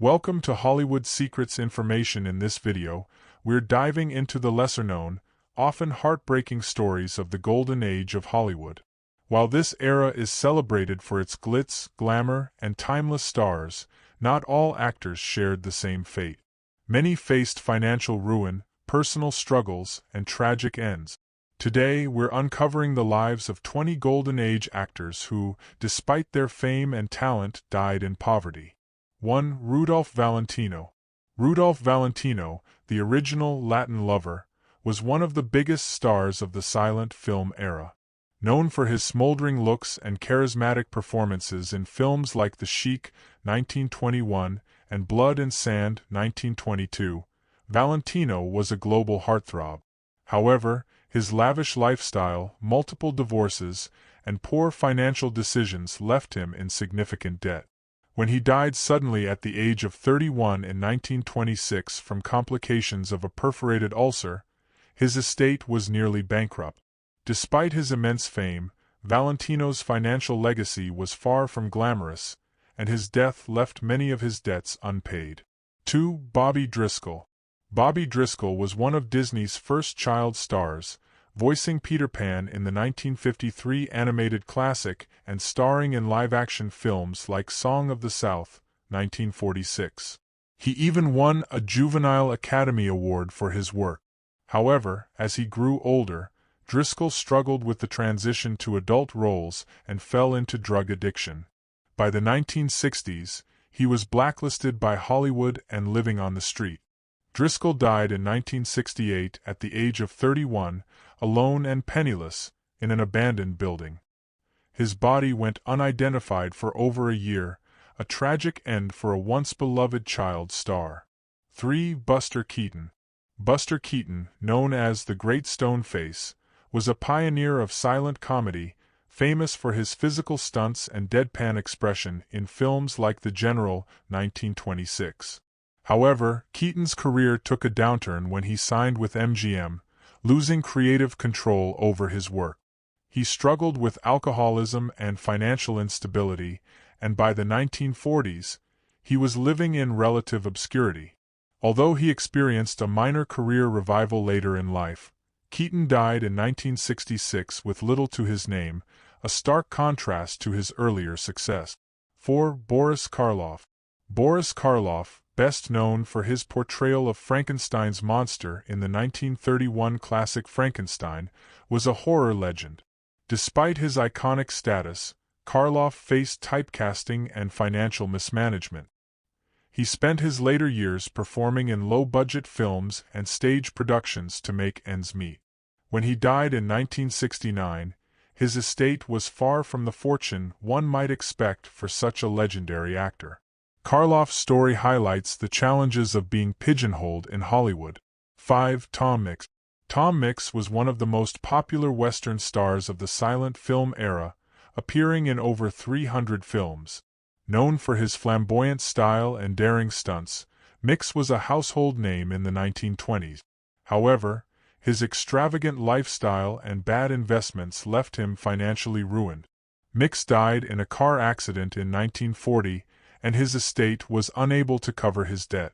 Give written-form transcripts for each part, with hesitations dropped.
Welcome to Hollywood Secrets Information. In this video, we're diving into the lesser-known, often heartbreaking stories of the golden age of Hollywood. While this era is celebrated for its glitz, glamour, and timeless stars, not all actors shared the same fate. Many faced financial ruin, personal struggles, and tragic ends. Today, we're uncovering the lives of 20 Golden Age actors who, despite their fame and talent, died in poverty. 1. Rudolph Valentino. Rudolph Valentino, the original Latin lover, was one of the biggest stars of the silent film era. Known for his smoldering looks and charismatic performances in films like The Sheik, 1921, and Blood and Sand, 1922, Valentino was a global heartthrob. However, his lavish lifestyle, multiple divorces, and poor financial decisions left him in significant debt. When he died suddenly at the age of 31 in 1926 from complications of a perforated ulcer, his estate was nearly bankrupt. Despite his immense fame, Valentino's financial legacy was far from glamorous, and his death left many of his debts unpaid. 2. Bobby Driscoll. Bobby Driscoll was one of Disney's first child stars, voicing Peter Pan in the 1953 animated classic and starring in live-action films like Song of the South, 1946. He even won a Juvenile Academy Award for his work. However, as he grew older, Driscoll struggled with the transition to adult roles and fell into drug addiction. By the 1960s, he was blacklisted by Hollywood and living on the street. Driscoll died in 1968 at the age of 31, alone and penniless, in an abandoned building. His body went unidentified for over a year, a tragic end for a once-beloved child star. 3. Buster Keaton. Buster Keaton, known as the Great Stone Face, was a pioneer of silent comedy, famous for his physical stunts and deadpan expression in films like The General, 1926. However, Keaton's career took a downturn when he signed with MGM, losing creative control over his work. He struggled with alcoholism and financial instability, and by the 1940s, he was living in relative obscurity. Although he experienced a minor career revival later in life, Keaton died in 1966 with little to his name, a stark contrast to his earlier success. 4. Boris Karloff. Boris Karloff, best known for his portrayal of Frankenstein's monster in the 1931 classic Frankenstein, was a horror legend. Despite his iconic status, Karloff faced typecasting and financial mismanagement. He spent his later years performing in low-budget films and stage productions to make ends meet. When he died in 1969, his estate was far from the fortune one might expect for such a legendary actor. Karloff's story highlights the challenges of being pigeonholed in Hollywood. 5. Tom Mix. Tom Mix was one of the most popular Western stars of the silent film era, appearing in over 300 films. Known for his flamboyant style and daring stunts, Mix was a household name in the 1920s. However, his extravagant lifestyle and bad investments left him financially ruined. Mix died in a car accident in 1940, and his estate was unable to cover his debt.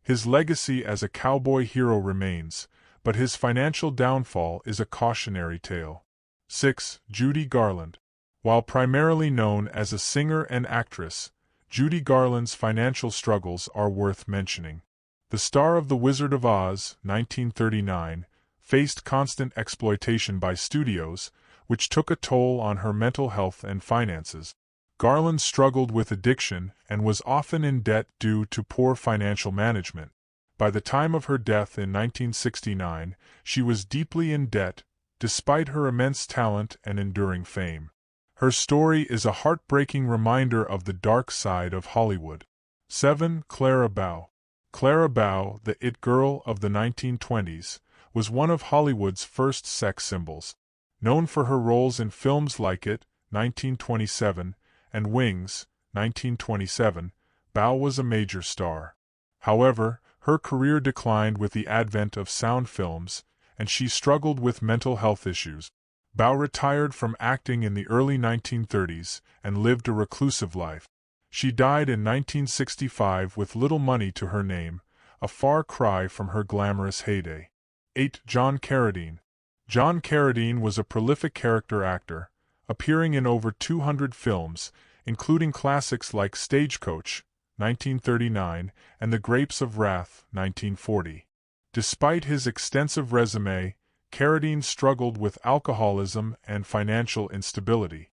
His legacy as a cowboy hero remains, but his financial downfall is a cautionary tale. 6. Judy Garland. While primarily known as a singer and actress, Judy Garland's financial struggles are worth mentioning. The star of The Wizard of Oz, 1939, faced constant exploitation by studios, which took a toll on her mental health and finances. Garland struggled with addiction and was often in debt due to poor financial management. By the time of her death in 1969, she was deeply in debt, despite her immense talent and enduring fame. Her story is a heartbreaking reminder of the dark side of Hollywood. 7. Clara Bow. Clara Bow, the it girl of the 1920s, was one of Hollywood's first sex symbols. Known for her roles in films like It, 1927, and Wings, 1927, Bow was a major star. However, her career declined with the advent of sound films, and she struggled with mental health issues. Bow retired from acting in the early 1930s and lived a reclusive life. She died in 1965 with little money to her name, a far cry from her glamorous heyday. 8. John Carradine. John Carradine was a prolific character actor, appearing in over 200 films, including classics like Stagecoach, 1939, and The Grapes of Wrath, 1940. Despite his extensive resume, Carradine struggled with alcoholism and financial instability.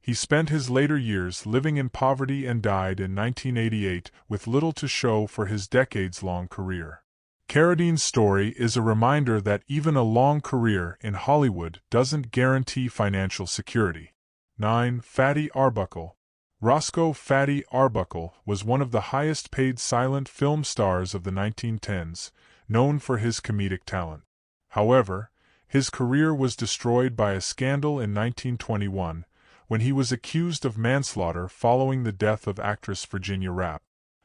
He spent his later years living in poverty and died in 1988 with little to show for his decades-long career. Carradine's story is a reminder that even a long career in Hollywood doesn't guarantee financial security. 9. Fatty Arbuckle. Roscoe "Fatty" Arbuckle was one of the highest-paid silent film stars of the 1910s, known for his comedic talent. However, his career was destroyed by a scandal in 1921, when he was accused of manslaughter following the death of actress Virginia Rappe.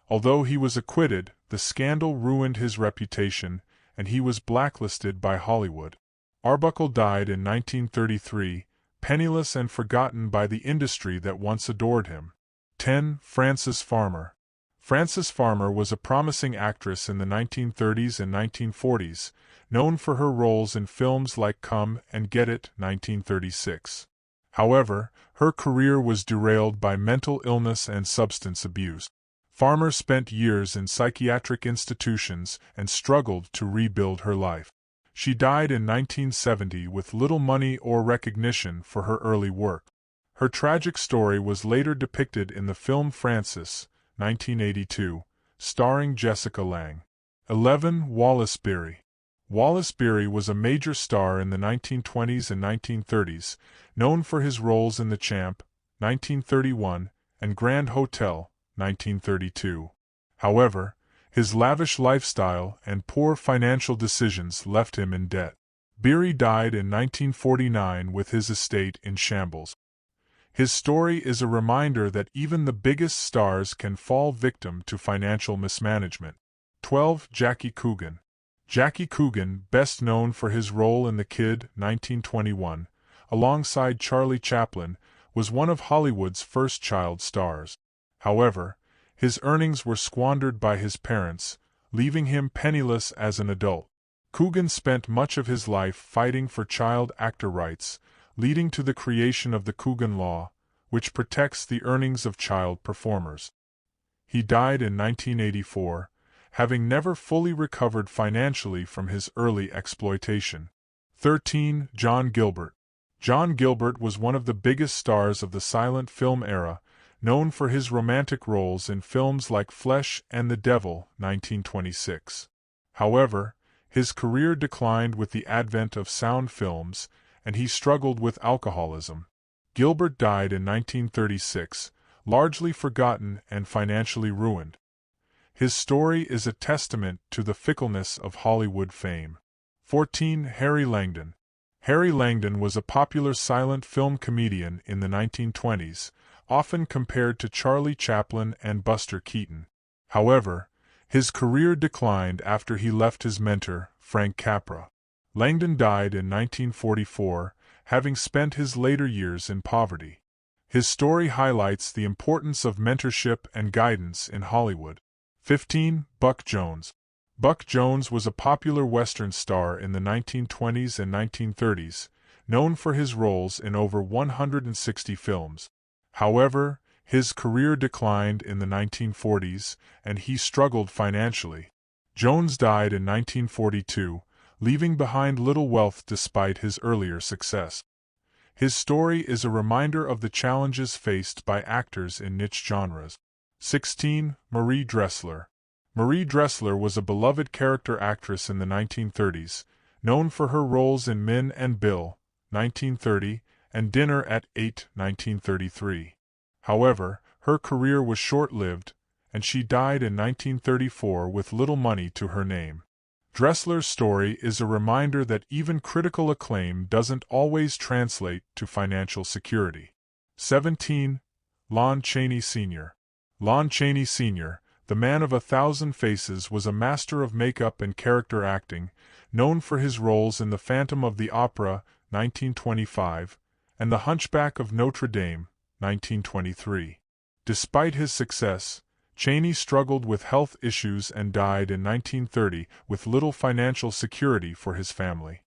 Although he was acquitted, the scandal ruined his reputation, and he was blacklisted by Hollywood. Arbuckle died in 1933, penniless and forgotten by the industry that once adored him. 10. Frances Farmer. Frances Farmer was a promising actress in the 1930s and 1940s, known for her roles in films like Come and Get It, 1936. However, her career was derailed by mental illness and substance abuse. Farmer spent years in psychiatric institutions and struggled to rebuild her life. She died in 1970 with little money or recognition for her early work. Her tragic story was later depicted in the film Frances, 1982, starring Jessica Lange. 11. Wallace Beery. Wallace Beery was a major star in the 1920s and 1930s, known for his roles in The Champ, 1931, and Grand Hotel, 1932. However, his lavish lifestyle and poor financial decisions left him in debt. Beery died in 1949 with his estate in shambles. His story is a reminder that even the biggest stars can fall victim to financial mismanagement. 12. Jackie Coogan. Jackie Coogan, best known for his role in The Kid, 1921, alongside Charlie Chaplin, was one of Hollywood's first child stars. However, his earnings were squandered by his parents, leaving him penniless as an adult. Coogan spent much of his life fighting for child actor rights, leading to the creation of the Coogan Law, which protects the earnings of child performers. He died in 1984, having never fully recovered financially from his early exploitation. 13. John Gilbert. John Gilbert was one of the biggest stars of the silent film era, known for his romantic roles in films like Flesh and the Devil, 1926. However, his career declined with the advent of sound films, and he struggled with alcoholism. Gilbert died in 1936, largely forgotten and financially ruined. His story is a testament to the fickleness of Hollywood fame. 14. Harry Langdon. Harry Langdon was a popular silent film comedian in the 1920s, often compared to Charlie Chaplin and Buster Keaton. However, his career declined after he left his mentor, Frank Capra. Langdon died in 1944, having spent his later years in poverty. His story highlights the importance of mentorship and guidance in Hollywood. 15. Buck Jones. Buck Jones was a popular Western star in the 1920s and 1930s, known for his roles in over 160 films. However, his career declined in the 1940s, and he struggled financially. Jones died in 1942, leaving behind little wealth despite his earlier success. His story is a reminder of the challenges faced by actors in niche genres. 16. Marie Dressler. Marie Dressler was a beloved character actress in the 1930s, known for her roles in Min and Bill, 1930, and Dinner at 8, 1933. However, her career was short-lived, and she died in 1934 with little money to her name. Dressler's story is a reminder that even critical acclaim doesn't always translate to financial security. 17. Lon Chaney Sr. Lon Chaney Sr., the man of 1,000 faces, was a master of makeup and character acting, known for his roles in The Phantom of the Opera, 1925, and The Hunchback of Notre Dame, 1923. Despite his success, Chaney struggled with health issues and died in 1930 with little financial security for his family.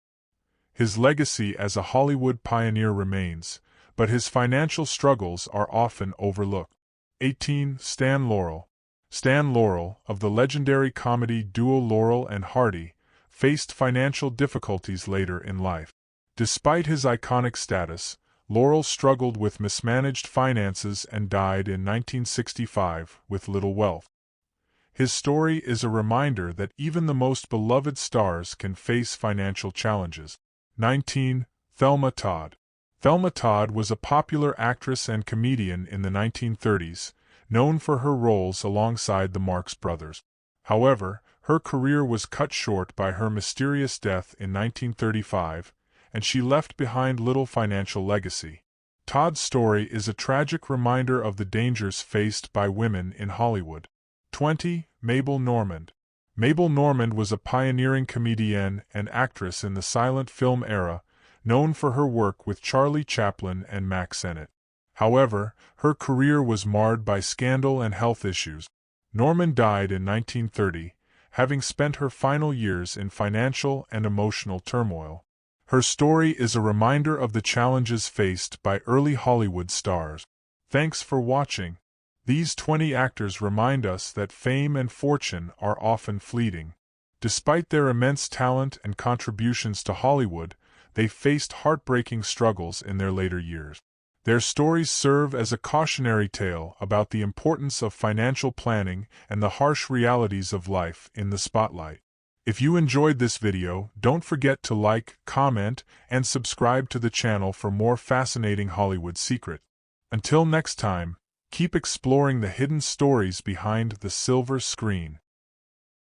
His legacy as a Hollywood pioneer remains, but his financial struggles are often overlooked. 18. Stan Laurel. Stan Laurel, of the legendary comedy duo Laurel and Hardy, faced financial difficulties later in life. Despite his iconic status, Laurel struggled with mismanaged finances and died in 1965 with little wealth. His story is a reminder that even the most beloved stars can face financial challenges. 19. Thelma Todd. Thelma Todd was a popular actress and comedian in the 1930s, known for her roles alongside the Marx Brothers. However, her career was cut short by her mysterious death in 1935, and she left behind little financial legacy. Todd's story is a tragic reminder of the dangers faced by women in Hollywood. 20. Mabel Normand. Mabel Normand was a pioneering comedienne and actress in the silent film era, known for her work with Charlie Chaplin and Mack Sennett. However, her career was marred by scandal and health issues. Normand died in 1930, having spent her final years in financial and emotional turmoil. Her story is a reminder of the challenges faced by early Hollywood stars. Thanks for watching. These 20 actors remind us that fame and fortune are often fleeting. Despite their immense talent and contributions to Hollywood, they faced heartbreaking struggles in their later years. Their stories serve as a cautionary tale about the importance of financial planning and the harsh realities of life in the spotlight. If you enjoyed this video, don't forget to like, comment, and subscribe to the channel for more fascinating Hollywood secrets. Until next time, keep exploring the hidden stories behind the silver screen.